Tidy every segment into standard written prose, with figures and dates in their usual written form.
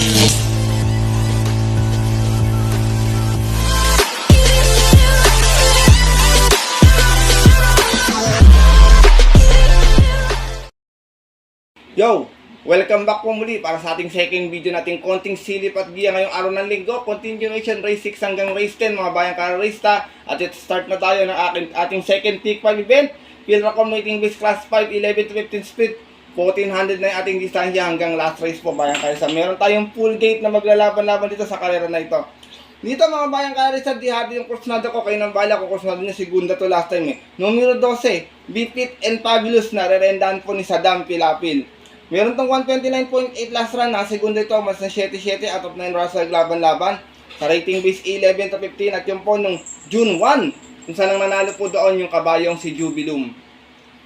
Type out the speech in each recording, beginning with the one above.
Yo! Welcome back po muli para sa ating second video nating konting silip at giya ngayong araw ng linggo. Continuation race 6 hanggang race 10 mga bayang kararista. At ito start na tayo ng ating second peak 5 event. Pilracom Waiting Base Class 5, 11 to 15 speed. 1400 na yung ating distansya hanggang last race po bayang kararista. Meron tayong full gate na maglalaban-laban dito sa karera na ito. Dito mga bayang kararista, dihado yung kursnado ko. Kayo nang bala ko kursnado niya segunda to last time Numero 12, Bipit and Fabulous na rerendahan po ni Saddam Pilapil. Meron tong 129.8 last run na segundo ito, mas na 7-7 out of 9 runs sa laban-laban sa rating base 11 to 15 at yung po nung June 1 kung saan ang nanalo po doon yung kabayong si Jubilum.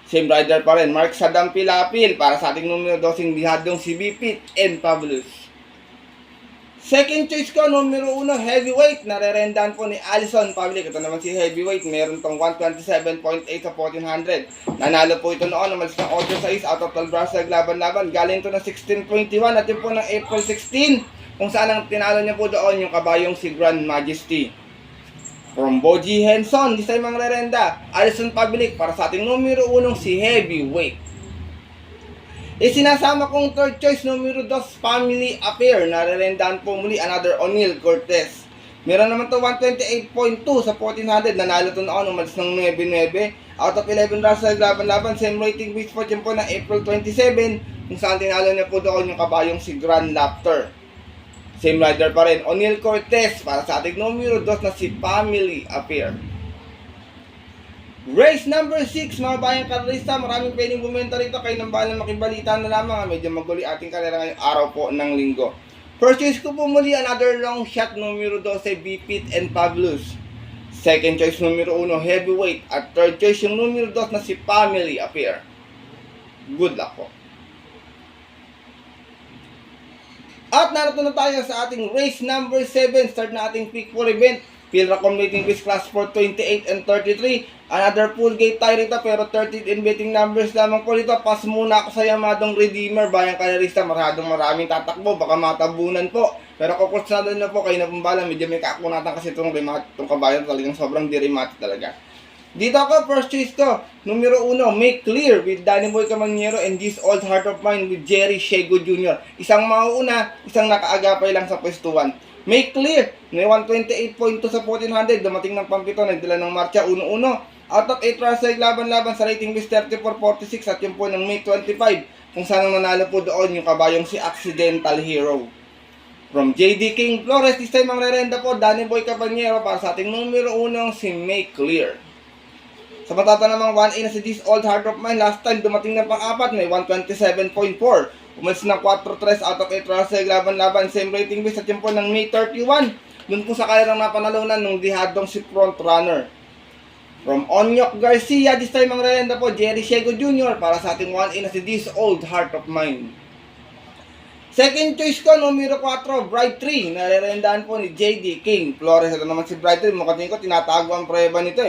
Same rider pa rin, Mark Saddam Pilapil para sa ating numero 12 dihadong si Bipit and Fabulous. Second choice ko, numero 1, Heavyweight, narerendahan po ni Alison Public. Ito naman si Heavyweight, meron tong 127.8 sa 1400. Nanalo po ito noon, umalis ng 8-6 out of 12 runs sa laban-laban. Galing ito ng 16.21 at yun po ng April 16, kung saan ang tinalo niya po doon yung kabayong si Grand Majesty. From Boji Henson, di sa imang rerenda, Alison Public para sa ating numero 1 si Heavyweight. Isinasama kong third choice, numero 2, Family Affair. Narerendahan po muli another O'Neal Cortez. Meron naman to 128.2 sa 1400. Nanalo to noon, umalis ng 9-9. Out of 11 runs sa laban-laban. Same rating base fortune po na April 27. Kung saan tinalo niya po doon yung kabayong si Grand Laughter. Same rider pa rin, O'Neal Cortez para sa ating numero 2 na si Family Affair. Race number 6 mga bayang kararista, maraming pwedeng bumenta rito, kayo nang bahala makibalita na lamang. Medyo maguli ating karera ngayong araw po ng linggo. First choice ko po muli another long shot, numero 12, Bipit and Fabulous. Second choice numero 1, Heavyweight. At third choice yung numero 2 na si Family Affair. Good luck po. At narito na tayo sa ating race number 7. Start na ating pick 4 event. Pilracom Waiting Base Class 4, 28 and 33. Another full gate tayo rito pero 13 in betting numbers lamang po rito. Pass muna ako sa Yamadong Redeemer. Bayang karerista, maraming tatakbo. Baka matabunan po. Pero kukursado na po kayo na pumbala. Medyo may kakunatan kasi itong kabayan talagang sobrang dirimatic talaga. Dito ako, first choice ko. Numero 1, Make Clear with Danny Boy Camaniero and This Old Heart of Mine with Jerry Shego Jr. Isang mauuna, isang nakaagapay lang sa pwesto 1. Make Clear, may 128.2 sa 1400, dumating ng pampito, nagdala ng marcha 1-1. Out of 8 runs sa laban-laban sa rating base 34-46 at yung po ng May 25, kung saan ang nanalo po doon yung kabayong si Accidental Hero. From JD King Flores, this time ang rerenda po, Danny Boy Camaniero para sa ating numero 1 si Make Clear. Sa matata namang 1A na si This Old Heart of Mine, last time dumating ng pang-apat, may 127.4. Umalis ng 4-3 out of 8 runs sa laban-laban. Same rating base at yun po ng May 31. Doon po sa kalerang napanalunan ng dihadong si Front Runner. From Onyok Garcia, this time ang rerenda po, Jerry Shego Jr. para sa ating 1A na si This Old Heart of Mine. Second choice ko, numero 4, Bright 3. Narerendahan po ni JD King Flores. Ito naman si Bright 3. Mukhang ko, tinatago ang preba nito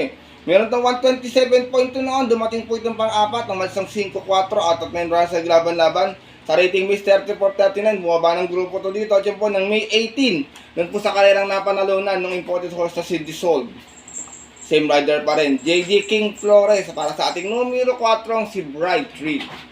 Meron itong 127.2 noon. Dumating po itong pang-apat. Umalis ng 5-4 out of 9 runs sa laban-laban. Sa rating base 34-39, bumaba ng grupo to dito. At yun po ng May 18, doon po sa kalerang napanalunan ng imported horse na si Dissolve. Same rider pa rin, JD King Flores para sa ating numero 4 si Bright 3.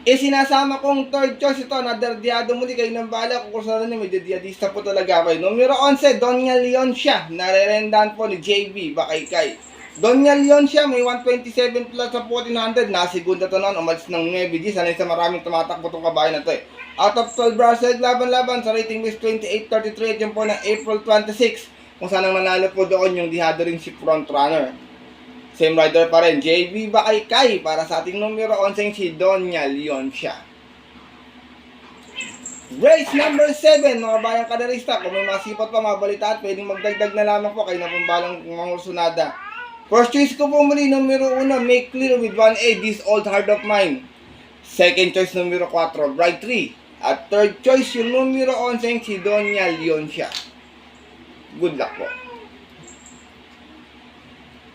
Sinasama kong third choice ito, naderdiado muli kayo ng bala. Kung kursa na medyo diadista po talaga kayo. Numero 11, Donya Leoncia, narerendahan po ni JB Bakaykay. Donya Leoncia, may 127 plus sa 1400. Nasigunda to noon, umalis ng 9G. Sanay sa maraming tumatakbo itong kabayan na to Out of 12 runs laban-laban sa rating base 28-33. At yun po ng April 26. Kung saan ang nanalo po doon yung dihado rin si Front Runner. Same rider pa rin, JB Bakaykay para sa ating numero 11 si Donya Leoncia. Race number 7, mga bayang kadarista. Kung may masipat pa mga balita at pwedeng magdagdag na lamang po kayo na pambalang mangursunada. First choice ko po muli, numero 1, Make Clear with 1A, This Old Heart of Mine. Second choice, numero 4, Bright 3. At third choice, yung numero 11, si Donya Leoncia. Good luck po.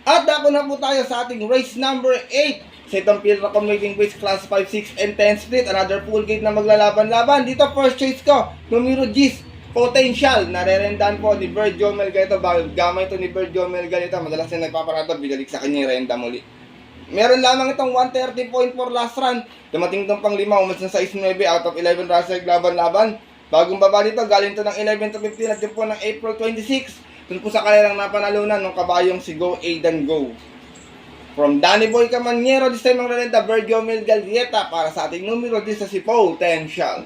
At dako na po tayo sa ating race number 8. sa itong field Racom Waiting Base Class 5, 6, and 10 split. Another full gate na maglalaban-laban. Dito first choice ko, numero G's, Potential. Narerendahan po ni Bird Jomel Galito. Gamay ito ni Bird Jomel Galito. Madalas na nagpaparado, binalik sa kanya yung renda muli. Meron lamang itong 130.4 last run. Dumating itong pang 5, umas na 6-9 out of 11 runs laban-laban. Bagong baba dito, galing ito ng 11 to 15 at yun po ng April 26. Dun po sa kanilang napanalunan ng kabayong si Go Aidan Go. From Danny Boy Camaniero, this time ang renta, Virgil Mil Galdieta para sa ating numero, this is si Potential.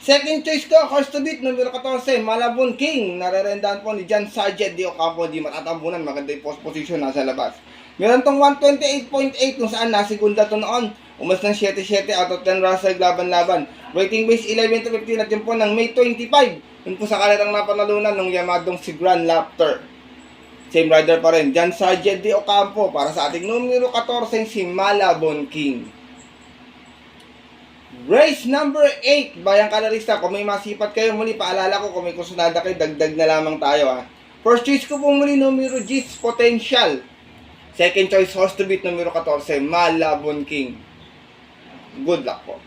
Second choice ko, horse to beat, numero 14, Malabon King. Narerendahan po ni John Sargent, di Ocampo, di matatambunan, maganda yung post position nasa labas. Meron tong 128.8 kung saan nasigunda to noon. Umas ng 7-7 out of 10 runs laban-laban. Rating base 11 to 15 at yun po ng May 25. Yun po sa kanilang napanalunan ng yamadong si Grand Lapter. Same rider pa rin, John Sargent de Ocampo para sa ating numero 14, si Malabon King. Race number 8, bayang kalarista, kung may masipat kayo muli, paalala ko, kung may kusunada kayo, dagdag na lamang tayo ha. First choice ko po muli, numero G's, Potential. Second choice, horse to beat, numero 14, Malabon King. Good luck po.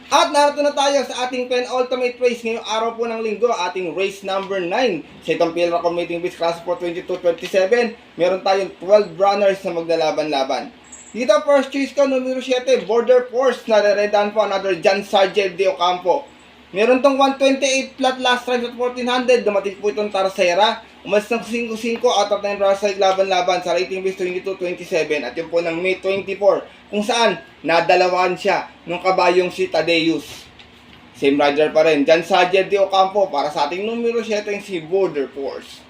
At narito na tayo sa ating penultimate race ngayong araw po ng linggo, ating race number 9. Sa itong field Racom Waiting Base Class 4 22-27, meron tayong 12 runners na maglalaban-laban. Dito first choice ko, numero 7, Border Force, nareredahan po another John Sargent de Ocampo. Meron tong 128 flat last run at 1400, dumating po itong Tarsera. Umas ng 5-5 out of 9 runs laban-laban sa rating base 22-27 at yun po ng May 24 kung saan nadalawan siya nung kabayong si Tadeus. Same rider pa rin, John Sargent de Ocampo para sa ating numero 7 si Border Force.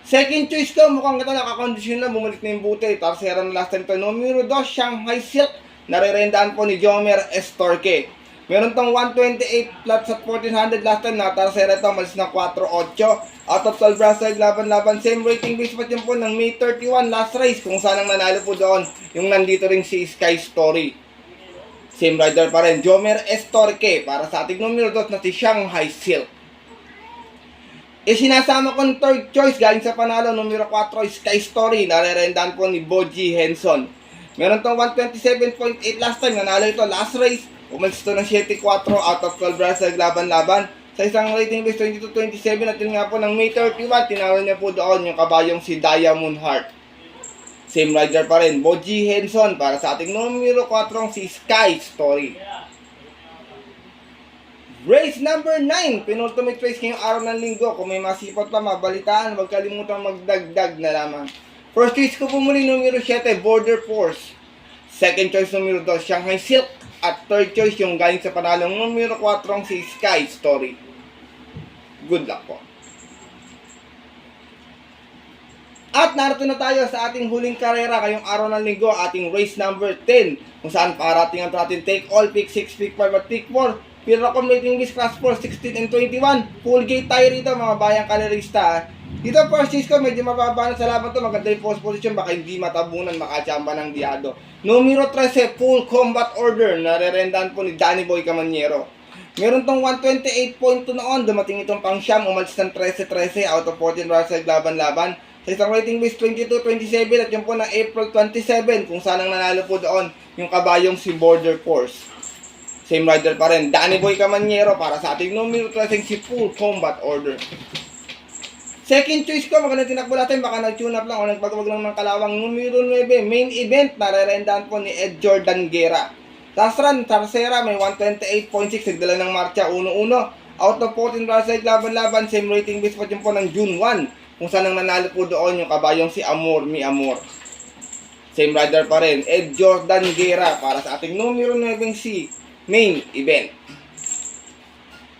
Second choice ko, mukhang ito nakakondisyon na, bumalik na yung buti. Tarsera na last time ito, numero 2, Shanghai Silk, narerendahan po ni Jomer Estorque. Meron tong 128 flats at 1400 last time na Tarsera ito, malis na 4-8 out of 12 runs laban-laban. Same rating base pa yun po ng May 31 last race kung saan ang nanalo po doon yung nandito rin si Sky Story. Same rider pa rin, Jomer Estorque para sa ating numero 2 na si Shanghai Silk. Sinasama ko ng third choice galing sa panalo, numero 4, Sky Story, narerendahan po ni Boji Henson. Meron tong 127.8 last time, nanalo ito last race. Umalis ito ng 7-4 out of 12 runs laban-laban. Sa isang rating base 22-27 at yun nga po ng May 31, tinalo niya po doon yung kabayong si Diamond Heart. Same rider pa rin, Boji Henson para sa ating numero 4, si Sky Story. Race number 9, penultimate race ngayong araw ng linggo. Kung may masipot pa, mabalitaan, huwag kalimutang magdagdag na lamang. First choice ko po muli, numero 7, Border Force. Second choice, numero 2, Shanghai Silk. At third choice, yung galing sa panalong numero 4, si Sky Story. Good luck po. At narito na tayo sa ating huling karera ngayong araw ng linggo, ating race number 10. Kung saan parating ang ating take all, pick 6, pick 5 at pick 4. Field Racom Waiting Base Class 4, 16 and 21. Full gate tayo rito mga bayang kalerista. Dito first choice ko, medyo mababa na sa laban to. Maganda yung post position, baka hindi matabunan, makachamba ng diado. Numero 13, full combat order. Narerendahan po ni Danny Boy Camaniero. Meron tong 128.2 noon. Dumating itong pang siyam, umalis ng 13-13 out of 14 runs laban-laban. Sa isang rating base 22-27 at yun po ng April 27 kung saan ang nanalo po doon yung kabayong si Border Force. Same rider pa rin, Danny Boy Camaniero para sa ating numero 13 si full combat order. Second choice ko, maganda tinakbo natin, baka nag-tune up lang o nagpagawag lang ng kalawang. Numero 9, main event, narerendahan po ni Ed Jordan Guerra. Last run, Tarsera, may 128.6, nagdala ng marcha 1-1. Out of 14 runs laban-laban, same rating base pa dyan po ng June 1. Kung saan ang nanalo po doon yung kabayong si Amor Mi Amor. Same rider pa rin, Ed Jordan Guerra para sa ating numero 9 si main event.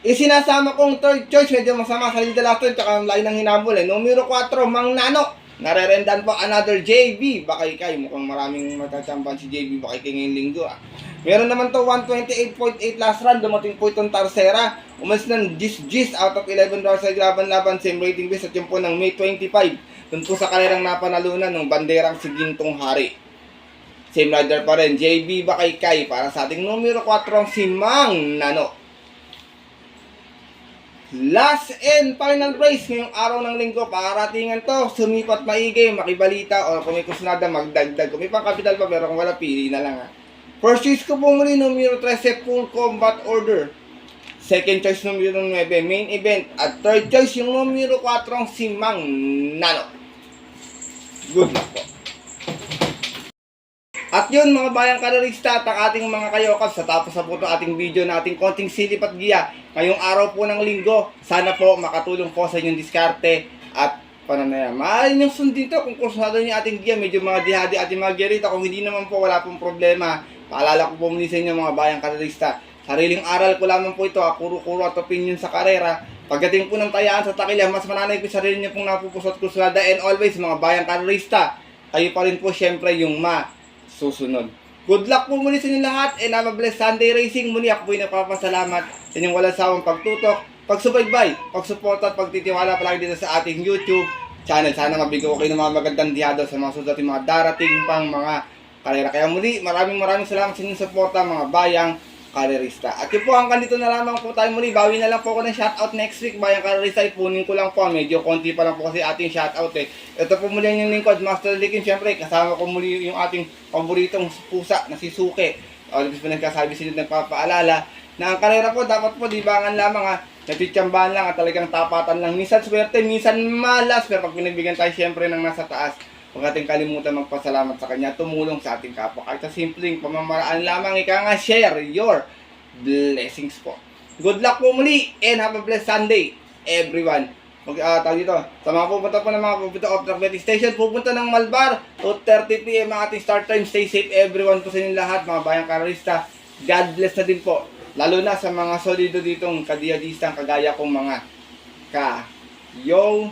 Isinasama kong third choice, medyo masama sa Linda Laston, tsaka ang lain ng hinabol Numero 4, Mang Nano. Narerendan po another JB. Bakay kay, mukhang maraming matachampan si JB Bakay kay ngayong linggo Meron naman to 128.8 last run, dumating po itong Tarsera. Umalis ng 10 out of 11 runs sa laban-laban, same rating base at yun po ng May 25. Doon po sa kanilang napanalunan ng banderang si Gintong Hari. Same rider pa rin, JB Bakay kay para sa ating numero 4, si Mang Nano. Last and final race ngayong araw ng linggo. Paratingan to, sumipat maigi, makibalita, o kung may kusunada magdagdag. Kung may pang kapital pa, pero kung wala, pili na lang ha. First choice ko po muli, numero 13, full combat order. Second choice, numero 9, main event. At third choice, yung numero 4, si Mang Nano. Good luck po. At yun mga bayang karerista at ang ating mga kayokas, sa tapos na po ito ating video na ating konting silip at giya ngayong araw po ng linggo. Sana po makatulong po sa inyong diskarte at pananaya. Maaaring yung sundin ito kung kursado niyo ating giya, medyo mga dihadi at mga gerita. Kung hindi naman po, wala pong problema. Paalala ko po muli sa inyo mga bayang karerista, sariling aral ko lamang po ito, kuro-kuro at opinion sa karera. Pagdating po ng tayaan sa takilya, mas mananay po sarili niyo pong napupusot kursada. And always mga bayang karerista, kayo pa rin po syempre yung susunod. Good luck po muli sa inyo lahat and have a blessed Sunday racing. Muli ako po ay napapasalamat sa inyong walang sawang pagtutok, pagsubaybay, pagsuporta at pagtitiwala palagi dito sa ating YouTube channel. Sana mabigyan ko kayo ng mga magandang diyado sa mga susunod mga darating pang mga karera. Kaya muli, maraming salamat sa inyong suporta mga bayang karerista. At yun po, hanggang dito na lamang po tayo muli. Bawi na lang po ako ng shoutout next week. Bayang karerista, ipunin ko lang po. Medyo konti pa lang po kasi ating shoutout eh. Ito po muli yung lingkod, Master Likin. Siyempre, kasama ko muli yung ating paboritong pusa na si Suke. Always po nagkasabi sila, nagpapaalala na ang karera po, dapat po libangan lamang ha. Natitsambahan lang at talagang tapatan lang. Minsan swerte, minsan malas. Pero pag pinagbigyan tayo siyempre ng nasa taas, huwag natin kalimutan magpasalamat sa kanya, tumulong sa ating kapwa. Kahit sa simpleng pamamaraan lamang, ika nga share your blessings po. Good luck po muli and have a blessed Sunday, everyone. Tawag dito, sa mga pupunta po ng mga pupunta of the Betting Station, pupunta ng Malbar, 2:30 PM ang ating start time. Stay safe everyone po sa inyo lahat, mga bayang karerista. God bless na din po. Lalo na sa mga solido ditong kadiyadistang kagaya kong mga ka-yo-ka.